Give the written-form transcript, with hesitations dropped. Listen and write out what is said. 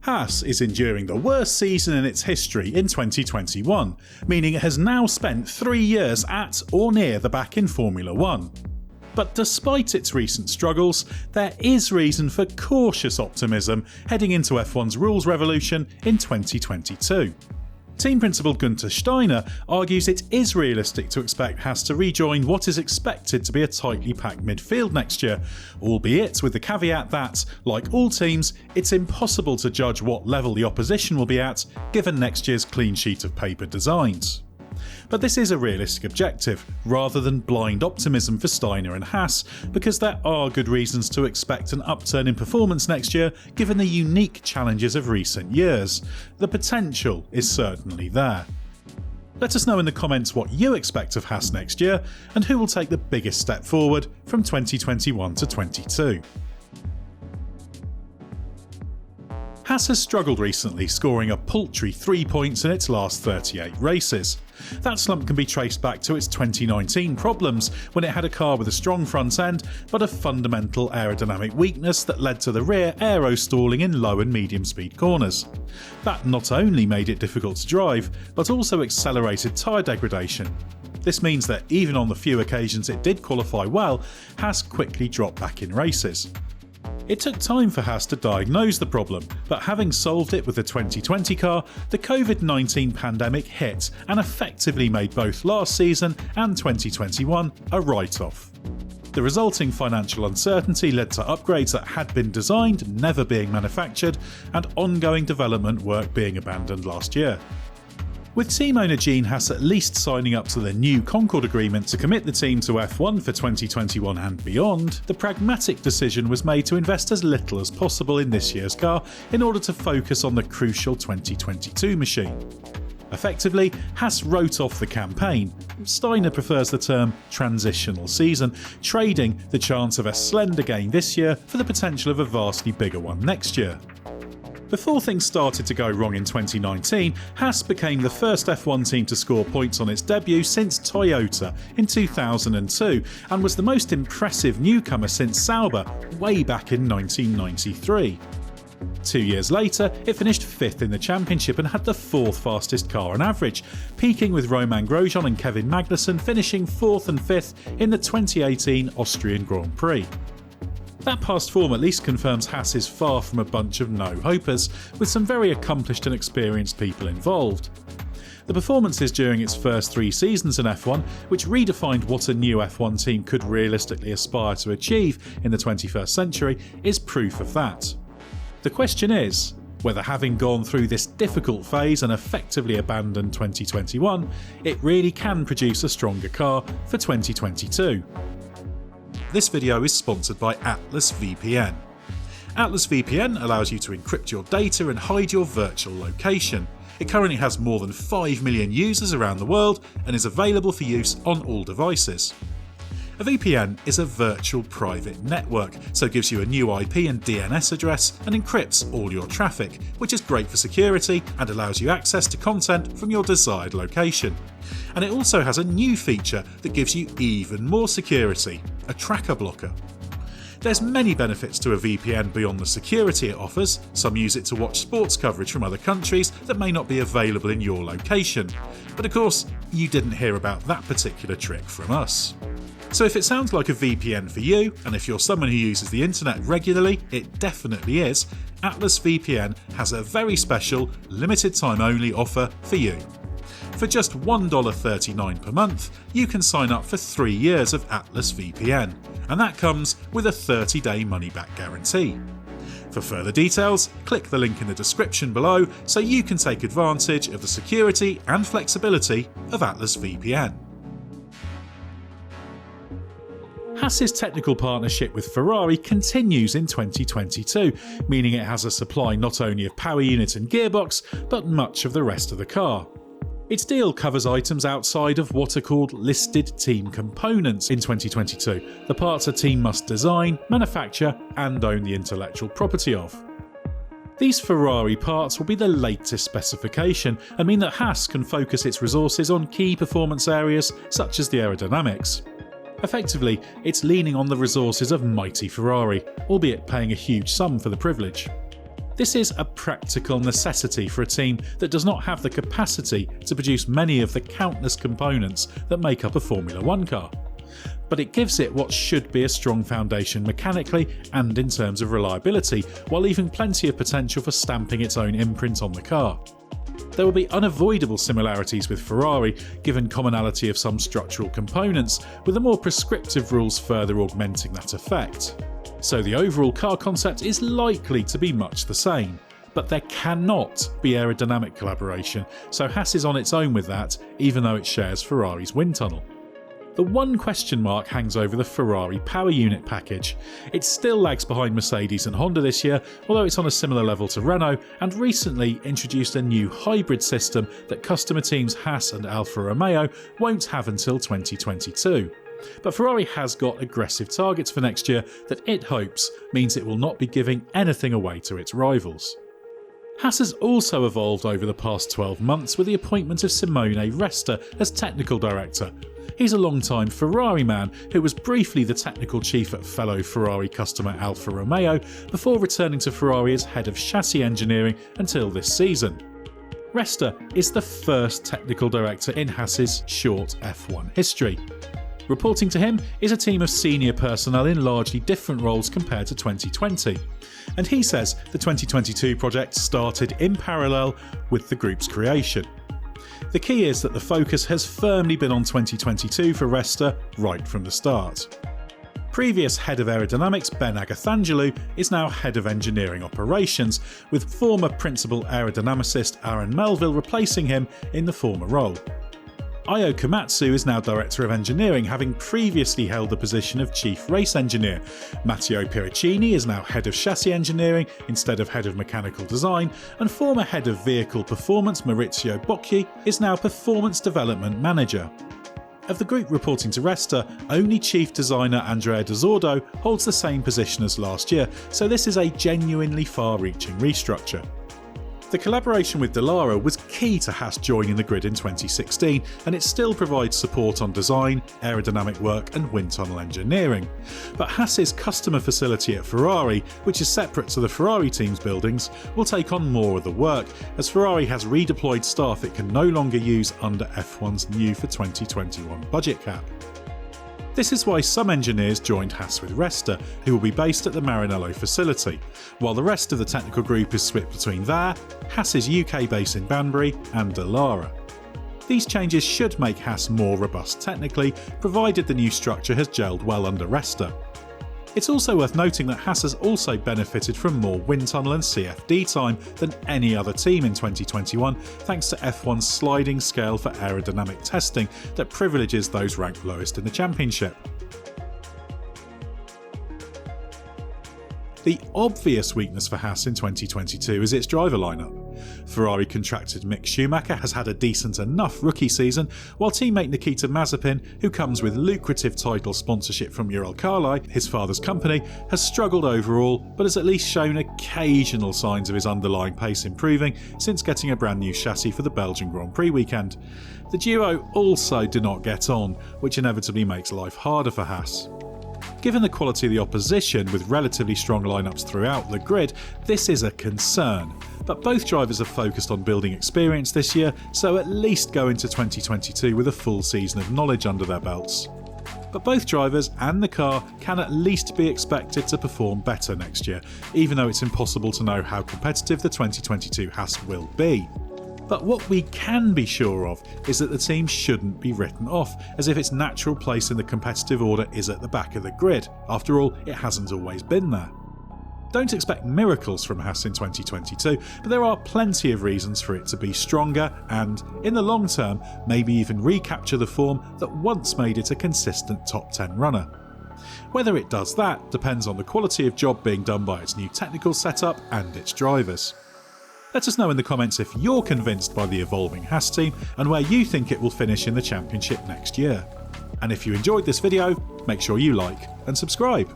Haas is enduring the worst season in its history in 2021, meaning it has now spent 3 years at or near the back in Formula 1. But despite its recent struggles, there is reason for cautious optimism heading into F1's rules revolution in 2022. Team principal Günther Steiner argues it is realistic to expect Haas to rejoin what is expected to be a tightly packed midfield next year, albeit with the caveat that, like all teams, it's impossible to judge what level the opposition will be at given next year's clean sheet of paper designs. But this is a realistic objective, rather than blind optimism for Steiner and Haas, because there are good reasons to expect an upturn in performance next year given the unique challenges of recent years. The potential is certainly there. Let us know in the comments what you expect of Haas next year, and who will take the biggest step forward from 2021 to 22. Haas has struggled recently, scoring a paltry 3 points in its last 38 races. That slump can be traced back to its 2019 problems, when it had a car with a strong front end, but a fundamental aerodynamic weakness that led to the rear aero stalling in low and medium speed corners. That not only made it difficult to drive, but also accelerated tyre degradation. This means that even on the few occasions it did qualify well, Haas quickly dropped back in races. It took time for Haas to diagnose the problem, but having solved it with the 2020 car, the COVID-19 pandemic hit and effectively made both last season and 2021 a write-off. The resulting financial uncertainty led to upgrades that had been designed never being manufactured and ongoing development work being abandoned last year. With team owner Gene Haas at least signing up to the new Concord agreement to commit the team to F1 for 2021 and beyond, the pragmatic decision was made to invest as little as possible in this year's car in order to focus on the crucial 2022 machine. Effectively, Haas wrote off the campaign. Steiner prefers the term transitional season, trading the chance of a slender gain this year for the potential of a vastly bigger one next year. Before things started to go wrong in 2019, Haas became the first F1 team to score points on its debut since Toyota in 2002, and was the most impressive newcomer since Sauber way back in 1993. 2 years later, it finished 5th in the championship and had the 4th fastest car on average, peaking with Romain Grosjean and Kevin Magnussen finishing 4th and 5th in the 2018 Austrian Grand Prix. That past form at least confirms Haas is far from a bunch of no-hopers, with some very accomplished and experienced people involved. The performances during its first 3 seasons in F1, which redefined what a new F1 team could realistically aspire to achieve in the 21st century, is proof of that. The question is whether, having gone through this difficult phase and effectively abandoned 2021, it really can produce a stronger car for 2022. This video is sponsored by Atlas VPN. Atlas VPN allows you to encrypt your data and hide your virtual location. It currently has more than 5 million users around the world and is available for use on all devices. A VPN is a virtual private network, so it gives you a new IP and DNS address and encrypts all your traffic, which is great for security and allows you access to content from your desired location. And it also has a new feature that gives you even more security, a tracker blocker. There's many benefits to a VPN beyond the security it offers. Some use it to watch sports coverage from other countries that may not be available in your location. But of course, you didn't hear about that particular trick from us. So if it sounds like a VPN for you, and if you're someone who uses the internet regularly, it definitely is, Atlas VPN has a very special, limited time only offer for you. For just $1.39 per month, you can sign up for 3 years of Atlas VPN, and that comes with a 30-day money-back guarantee. For further details, click the link in the description below so you can take advantage of the security and flexibility of Atlas VPN. Haas's technical partnership with Ferrari continues in 2022, meaning it has a supply not only of power unit and gearbox, but much of the rest of the car. Its deal covers items outside of what are called listed team components in 2022, the parts a team must design, manufacture, and own the intellectual property of. These Ferrari parts will be the latest specification and mean that Haas can focus its resources on key performance areas such as the aerodynamics. Effectively, it's leaning on the resources of mighty Ferrari, albeit paying a huge sum for the privilege. This is a practical necessity for a team that does not have the capacity to produce many of the countless components that make up a Formula 1 car. But it gives it what should be a strong foundation mechanically and in terms of reliability, while leaving plenty of potential for stamping its own imprint on the car. There will be unavoidable similarities with Ferrari, given commonality of some structural components, with the more prescriptive rules further augmenting that effect. So the overall car concept is likely to be much the same, but there cannot be aerodynamic collaboration, so Haas is on its own with that, even though it shares Ferrari's wind tunnel. The one question mark hangs over the Ferrari power unit package. It still lags behind Mercedes and Honda this year, although it's on a similar level to Renault, and recently introduced a new hybrid system that customer teams Haas and Alfa Romeo won't have until 2022. But Ferrari has got aggressive targets for next year that it hopes means it will not be giving anything away to its rivals. Haas has also evolved over the past 12 months with the appointment of Simone Resta as technical director. He's a long-time Ferrari man who was briefly the technical chief at fellow Ferrari customer Alfa Romeo before returning to Ferrari as head of chassis engineering until this season. Resta is the first technical director in Haas's short F1 history. Reporting to him is a team of senior personnel in largely different roles compared to 2020. And he says the 2022 project started in parallel with the group's creation. The key is that the focus has firmly been on 2022 for Resta right from the start. Previous head of aerodynamics Ben Agathangelou is now head of engineering operations, with former principal aerodynamicist Aaron Melville replacing him in the former role. Io Komatsu is now Director of Engineering, having previously held the position of Chief Race Engineer. Matteo Piricini is now Head of Chassis Engineering instead of Head of Mechanical Design, and former Head of Vehicle Performance Maurizio Bocchi is now Performance Development Manager. Of the group reporting to Resta, only Chief Designer Andrea Desordo holds the same position as last year, so this is a genuinely far-reaching restructure. The collaboration with Dallara was key to Haas joining the grid in 2016, and it still provides support on design, aerodynamic work and wind tunnel engineering. But Haas's customer facility at Ferrari, which is separate to the Ferrari team's buildings, will take on more of the work, as Ferrari has redeployed staff it can no longer use under F1's new for 2021 budget cap. This is why some engineers joined Haas with Resta, who will be based at the Maranello facility, while the rest of the technical group is split between there, Haas's UK base in Banbury and Dallara. These changes should make Haas more robust technically, provided the new structure has gelled well under Resta. It's also worth noting that Haas has also benefited from more wind tunnel and CFD time than any other team in 2021, thanks to F1's sliding scale for aerodynamic testing that privileges those ranked lowest in the championship. The obvious weakness for Haas in 2022 is its driver lineup. Ferrari contracted Mick Schumacher has had a decent enough rookie season, while teammate Nikita Mazepin, who comes with lucrative title sponsorship from Uralkali, his father's company, has struggled overall, but has at least shown occasional signs of his underlying pace improving since getting a brand new chassis for the Belgian Grand Prix weekend. The duo also do not get on, which inevitably makes life harder for Haas. Given the quality of the opposition, with relatively strong lineups throughout the grid, this is a concern. But both drivers have focused on building experience this year, so at least go into 2022 with a full season of knowledge under their belts. But both drivers and the car can at least be expected to perform better next year, even though it's impossible to know how competitive the 2022 Haas will be. But what we can be sure of is that the team shouldn't be written off, as if its natural place in the competitive order is at the back of the grid. After all, it hasn't always been there. Don't expect miracles from Haas in 2022, but there are plenty of reasons for it to be stronger and, in the long term, maybe even recapture the form that once made it a consistent top 10 runner. Whether it does that depends on the quality of job being done by its new technical setup and its drivers. Let us know in the comments if you're convinced by the evolving Haas team and where you think it will finish in the championship next year. And if you enjoyed this video, make sure you like and subscribe.